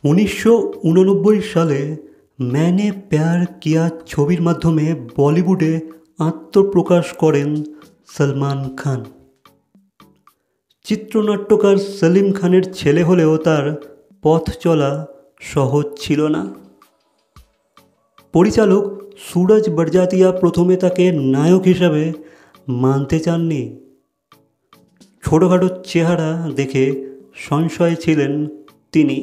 1989 সালে मैंने प्यार किया ছবির মাধ্যমে বলিউডে আত্মপ্রকাশ করেন সলমান খান। চিত্রনাট্যকার সলিম খানের ছেলে হলেও তার পথ চলা সহজ ছিল না। পরিচালক সুরজ বরজাতিয়া প্রথমে তাকে নায়ক হিসাবে মানতে চাননি। ছোটোখাটো চেহারা দেখে সংশয়ে ছিলেন তিনি।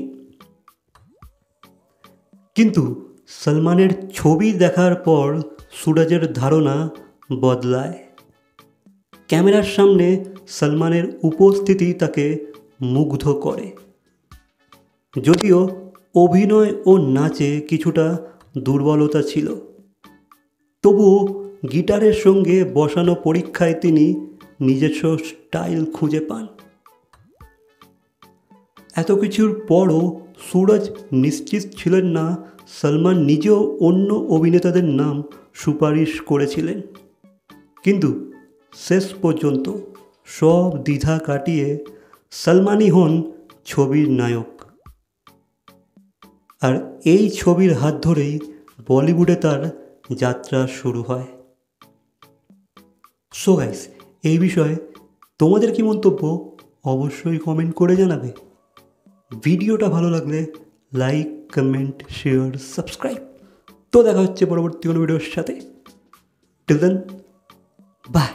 কিন্তু সলমানের ছবি দেখার পর সুরজের ধারণা বদলায়। ক্যামেরার সামনে সলমানের উপস্থিতি তাকে মুগ্ধ করে। যদিও অভিনয় ও নাচে কিছুটা দুর্বলতা ছিল, তবুও গিটারের সঙ্গে বসানো পরীক্ষায় তিনি নিজস্ব স্টাইল খুঁজে পান। এত কিছুর পরও সুরজ নিশ্চিত ছিলেন না। সলমান নিজেও অন্য অভিনেতাদের নাম সুপারিশ করেছিলেন, কিন্তু শেষ পর্যন্ত সব দ্বিধা কাটিয়ে সলমানই হন ছবির নায়ক। আর এই ছবির হাত ধরেই বলিউডে তার যাত্রা শুরু হয়। সো গাইস, এই বিষয়ে তোমাদের কি মন্তব্য অবশ্যই কমেন্ট করে জানাবে। ভিডিওটা ভালো লাগলে লাইক, কমেন্ট, শেয়ার, সাবস্ক্রাইব। তো দেখা হচ্ছে পরবর্তী কোনো ভিডিওর সাথে। Till then, by.